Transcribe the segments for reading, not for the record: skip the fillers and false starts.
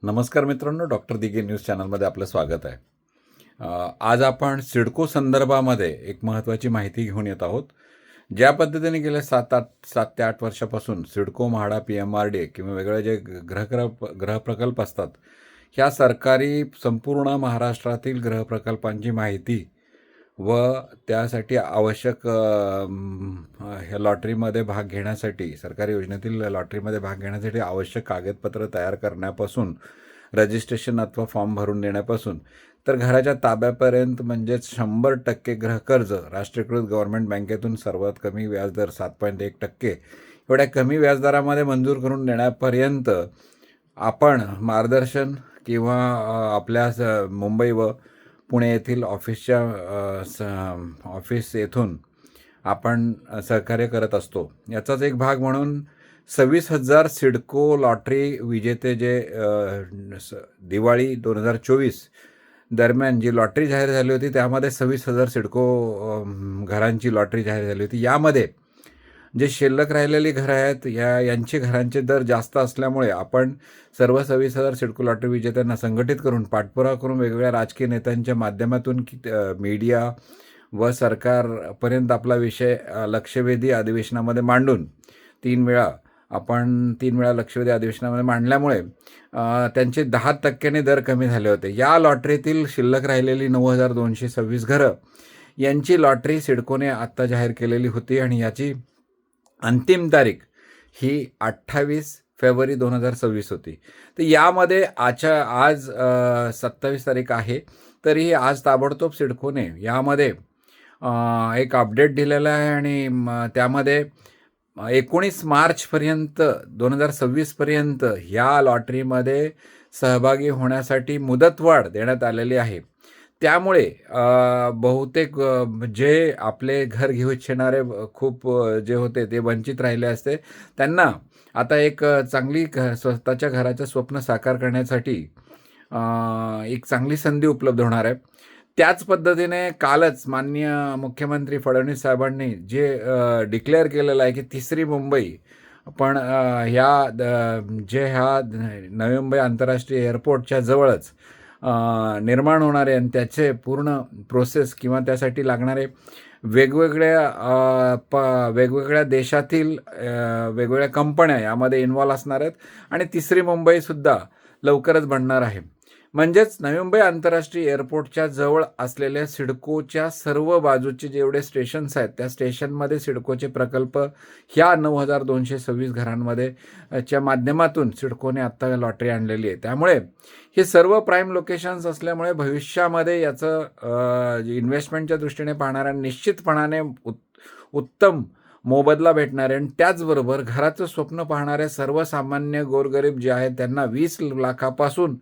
नमस्कार मित्रांनो, doctor Dighe news चॅनलमध्ये आपलं स्वागत आहे. आज आपण सिडको संदर्भामध्ये एक महत्त्वाची माहिती घेऊन येत आहोत. ज्या पद्धतीने गेल्या 7 ते 8 वर्षापासून सिडको, म्हाडा, PMRD किंवा वेगळे जे गृहप्रकल्प असतात, ह्या सरकारी संपूर्ण महाराष्ट्रातील गृहप्रकल्पांची माहिती व त्यासाठी आवश्यक ह्या लॉटरीमध्ये भाग घेण्यासाठी, सरकारी योजनेतील लॉटरीमध्ये भाग घेण्यासाठी आवश्यक कागदपत्र तयार करण्यापासून, रजिस्ट्रेशन अथवा फॉर्म भरून देण्यापासून तर घराच्या ताब्यापर्यंत म्हणजेच 100% गृहकर्ज राष्ट्रीयकृत गव्हर्नमेंट बँकेतून सर्वात कमी व्याजदर 7.1% एवढ्या कमी व्याजदरामध्ये मंजूर करून देण्यापर्यंत आपण मार्गदर्शन किंवा आपल्या मुंबई व पुणे येथील ऑफिस येथून आपण सहकार्य करत असतो. याचाच एक भाग म्हणून 26,000 सिडको लॉटरी विजेते जे दिवाळी 2024 दरम्यान जी लॉटरी जाहीर झाली होती, त्यामध्ये 26,000 सिडको घरांची लॉटरी जाहीर झाली होती. यामध्ये जे शिल्लक राहिलेली घरं आहेत यांची घरांचे दर जास्त असल्यामुळे आपण सर्व 26,000 सिडको लॉटरी विजेत्यांना संघटित करून पाठपुरावा करून वेगवेगळ्या राजकीय नेत्यांच्या माध्यमातून मीडिया व सरकारपर्यंत आपला विषय लक्षवेधी अधिवेशनामध्ये मांडून 3 वेळा लक्षवेधी अधिवेशनामध्ये मांडल्यामुळे त्यांचे 10% दर कमी झाले होते. या लॉटरीतील शिल्लक राहिलेली 9,226 घरं यांची लॉटरी सिडकोने आत्ता जाहीर केलेली होती आणि याची अंतिम तारीख ही 28 फेब्रुवारी 2026 होती. तर यामध्ये आज 27 तारीख आहे, तरीही आज ताबडतोब सिडकोने यामध्ये एक अपडेट दिलेला आहे आणि त्यामध्ये 19 मार्चपर्यंत 2026पर्यंत ह्या लॉटरीमध्ये सहभागी होण्यासाठी मुदतवाढ देण्यात आलेली आहे. त्यामुळे बहुतेक जे आपले घर घेऊ इच्छिणारे खूप जे होते ते वंचित राहिले असते, त्यांना आता एक चांगली स्वतःच्या घराचं स्वप्न साकार करण्यासाठी एक चांगली संधी उपलब्ध होणार आहे. त्याच पद्धतीने कालच माननीय मुख्यमंत्री फडणवीस साहेबांनी जे डिक्लेअर केलेलं आहे की तिसरी मुंबई पण ह्या नवी मुंबई आंतरराष्ट्रीय एअरपोर्टच्या जवळच निर्माण होणारे आणि त्याचे पूर्ण प्रोसेस किंवा त्यासाठी लागणारे वेगवेगळ्या देशातील वेगवेगळ्या कंपन्या यामध्ये इन्व्हॉल्व असणार आहेत आणि तिसरी मुंबईसुद्धा लवकरच बनणार आहे. म्हणजेच नवी मुंबई आंतरराष्ट्रीय एअरपोर्टच्या जवळ असलेल्या सिडकोच्या सर्व बाजूचे जेवढे स्टेशन्स आहेत त्या स्टेशनमध्ये सिडकोचे प्रकल्प ह्या 9,226 घरांमध्ये च्या माध्यमातून सिडकोने आत्ता लॉटरी आणलेली आहे. त्यामुळे हे सर्व प्राईम लोकेशन्स असल्यामुळे भविष्यामध्ये याचं इन्व्हेस्टमेंटच्या दृष्टीने पाहणाऱ्या निश्चितपणाने उत्तम मोबदला भेटणार आहे आणि त्याचबरोबर घराचं स्वप्न पाहणाऱ्या सर्वसामान्य गोरगरीब जे आहेत त्यांना 20 लाखापासून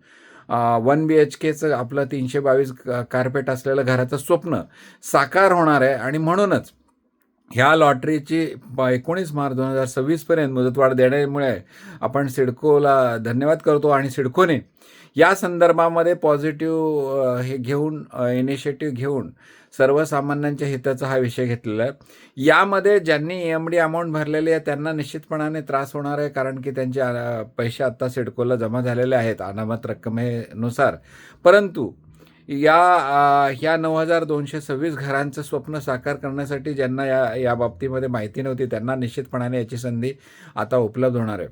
1 BHKचं आपलं 322 कार्पेट असलेलं घराचं स्वप्न साकार होणार आहे आणि म्हणूनच ह्या लॉटरीची 19 मार्च 2026पर्यंत मुदतवाढ देण्यामुळे आपण सिडकोला धन्यवाद करतो आणि सिडकोने या संदर्भामध्ये पॉझिटिव्ह इनिशिएटिव्ह घेऊन सर्वसामान्यांच्या हिताचा हा विषय घेतलेला आहे. यामध्ये ज्यांनी EMD अमाऊंट भरलेली आहे त्यांना निश्चितपणाने त्रास होणार आहे, कारण की त्यांचे पैसे आत्ता सिडकोला जमा झालेले आहेत अनामत रक्कमेनुसार. परंतु ह्या 9,226 घरांचं स्वप्न साकार करण्यासाठी ज्यांना या बाबतीमध्ये माहिती नव्हती त्यांना निश्चितपणाने याची संधी आता उपलब्ध होणार आहे.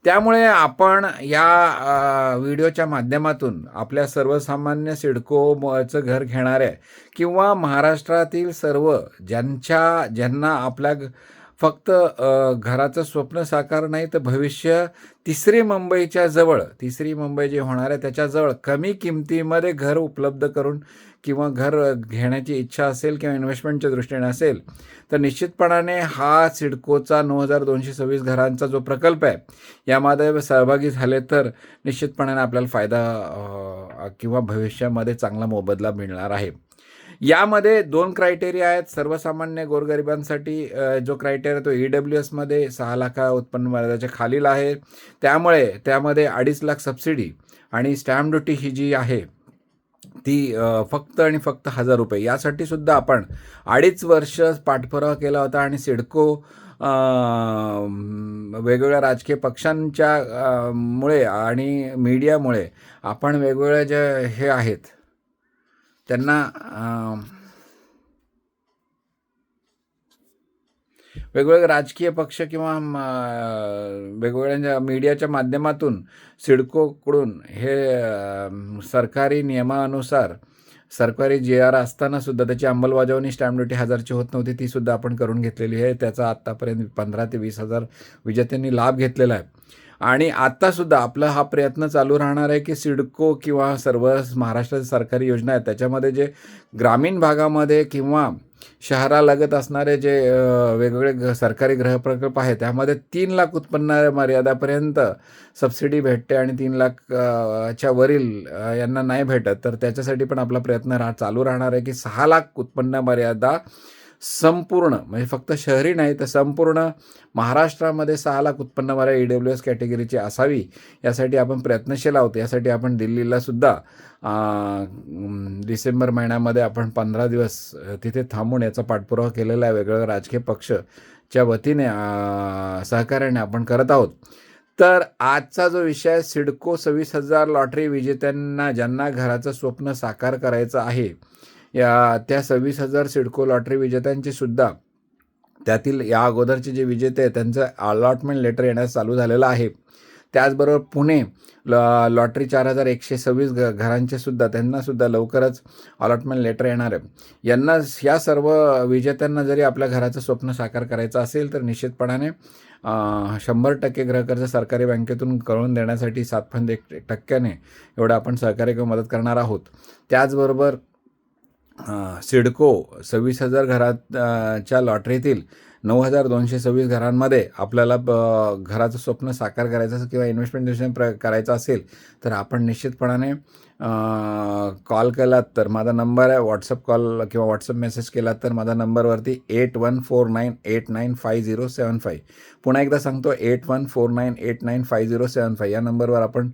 त्यामुळे आपण या व्हिडिओच्या माध्यमातून आपल्या सर्वसामान्य सिडकोचं घर घेणाऱ्या किंवा महाराष्ट्रातील सर्व ज्यांना आपल्या फक्त घराचं स्वप्न साकार नाही तर भविष्य तिसरी मुंबईच्या जवळ, तिसरी मुंबई जी होणार आहे त्याच्याजवळ कमी किमतीमध्ये घर उपलब्ध करून किंवा घर घेण्याची इच्छा असेल किंवा इन्व्हेस्टमेंटच्या दृष्टीने असेल तर निश्चितपणाने हा सिडकोचा 9,226 घरांचा जो प्रकल्प आहे यामध्ये सहभागी झाले तर निश्चितपणाने आपल्याला फायदा किंवा भविष्यामध्ये चांगला मोबदला मिळणार आहे. यामध्ये 2 क्रायटेरिया आहेत. सर्वसामान्य गोरगरिबांसाठी जो क्रायटेरिया तो EWSमध्ये 6 लाख उत्पन्न मर्यादेच्या खालील आहे. त्यामुळे त्यामध्ये 2.5 लाख सबसिडी आणि स्टॅम्प ड्युटी ही जी आहे ती फक्त आणि फक्त ₹1,000. यासाठी सुद्धा आपण 2.5 वर्ष पाठपुरावा केला होता आणि सिडको वेगवेगळ्या राजकीय पक्षांच्या मुळे आणि मीडियामुळे आपण वेगवेगळ्या जे हे आहेत त्यांना वेगवेगळे राजकीय पक्ष किंवा वेगवेगळ्या मीडियाच्या माध्यमातून सिडकोकडून हे सरकारी नियमानुसार सरकारी JR असताना सुद्धा त्याची अंमलबजावणी स्टॅम्प ड्युटी 1000ची होत नव्हती, ती सुद्धा आपण करून घेतलेली आहे. त्याचा आत्तापर्यंत 15 ते 20,000 विजेत्यांनी लाभ घेतलेला आहे. आणि आत्तासुद्धा आपला हा प्रयत्न चालू राहणार आहे की सिडको किंवा सर्व महाराष्ट्राच्या सरकारी योजना आहेत त्याच्यामध्ये जे ग्रामीण भागामध्ये किंवा शहरालगत असणारे जे वेगवेगळे सरकारी गृहप्रकल्प आहेत त्यामध्ये 3 लाख उत्पन्न मर्यादापर्यंत सबसिडी भेटते आणि 3 लाखच्या वरील यांना नाही भेटत. तर त्याच्यासाठी पण आपला प्रयत्न चालू राहणार आहे की 6 लाख उत्पन्न मर्यादा संपूर्ण म्हणजे फक्त शहरी नाही तर संपूर्ण महाराष्ट्रामध्ये 6 लाख उत्पन्न मर्यादा EWS कॅटेगरीची असावी यासाठी आपण प्रयत्नशील आहोत. यासाठी आपण दिल्लीला सुद्धा डिसेंबर महिन्यामध्ये आपण 15 दिवस तिथे थांबून याचा पाठपुरावा केलेला आहे. वेगवेगळ्या राजकीय पक्षच्या वतीने सहकार्याने आपण करत आहोत. तर आजचा जो विषय आहे सिडको 26,000 लॉटरी विजेत्यांना ज्यांना घराचं स्वप्न साकार करायचं आहे त्या 26,000 सिडको लॉटरी विजेत्यांचे सुद्धा त्यातील या अगोदरचे जे विजेते आहेत त्यांचं अलॉटमेंट लेटर येण्यास चालू झालेलं आहे. त्याचबरोबर पुणे लॉटरी 4,126 घरांचे सुद्धा त्यांनासुद्धा लवकरच अलॉटमेंट लेटर येणार आहे. या सर्व विजेत्यांना जरी आपल्या घराचं स्वप्न साकार करायचं असेल तर निश्चितपणाने 100% गृहकर्ज सरकारी बँकेतून कळवून देण्यासाठी 7.1% एवढं आपण सहकार्य किंवा मदत करणार आहोत. त्याचबरोबर सिडको 26,000 घराच्या लॉटरीतील 9,226 घरांमध्ये आपल्याला घराचं स्वप्न साकार करायचं किंवा इन्व्हेस्टमेंट करायचं असेल तर आपण निश्चितपणाने कॉल केलात तर माझा नंबर आहे, व्हॉट्सअप कॉल किंवा व्हॉट्सअप मेसेज केलात तर माझा नंबरवरती 8149895075 पुन्हा एकदा सांगतो 8149895075 या नंबरवर आपण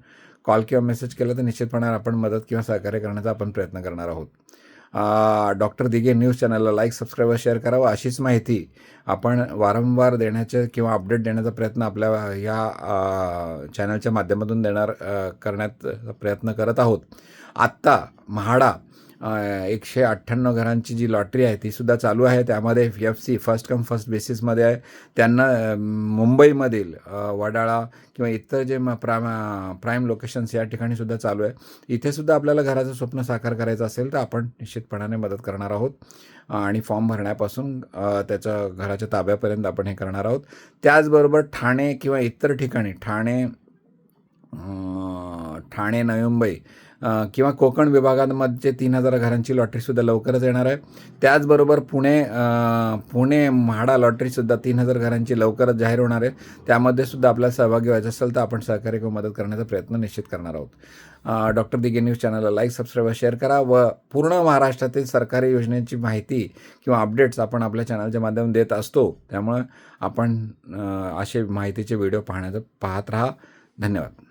कॉल किंवा मेसेज केला तर निश्चितपणे आपण मदत किंवा सहकार्य करण्याचा आपण प्रयत्न करणार आहोत. डॉक्टर दिघे न्यूज चॅनलला लाईक, सबस्क्राईब व शेअर करावं. अशीच माहिती आपण वारंवार देण्याचे किंवा अपडेट देण्याचा प्रयत्न आपल्या या चॅनलच्या माध्यमातून करण्याचा प्रयत्न करत आहोत. आत्ता म्हाडा 198 घरांची जी लॉटरी आहे तीसुद्धा चालू आहे. त्यामध्ये FC फर्स्ट कम फर्स्ट बेसिसमध्ये आहे. त्यांना मुंबईमधील वडाळा किंवा इतर जे प्राईम लोकेशन्स या ठिकाणी सुद्धा चालू आहे. इथेसुद्धा आपल्याला घराचं स्वप्न साकार करायचं असेल तर आपण निश्चितपणाने मदत करणार आहोत आणि फॉर्म भरण्यापासून त्याच्या घराच्या ताब्यापर्यंत आपण हे करणार आहोत. त्याचबरोबर ठाणे किंवा इतर ठिकाणी ठाणे नवी मुंबई किंवा कोकण विभागांमध्ये 3,000 घरांची लॉटरीसुद्धा लवकरच येणार आहे. त्याचबरोबर पुणे म्हाडा लॉटरीसुद्धा 3,000 घरांची लवकरच जाहीर होणार आहे. त्यामध्ये सुद्धा आपल्याला सहभागी व्हायचं असेल तर आपण सहकार्य किंवा मदत करण्याचा प्रयत्न निश्चित करणार आहोत. डॉक्टर दिघे न्यूज चॅनलला लाईक, सबस्क्राईब शेअर करा व पूर्ण महाराष्ट्रातील सरकारी योजनेची माहिती किंवा अपडेट्स आपण आपल्या चॅनलच्या माध्यमातून देत असतो. त्यामुळे आपण असे माहितीचे व्हिडिओ पाहत राहा. धन्यवाद.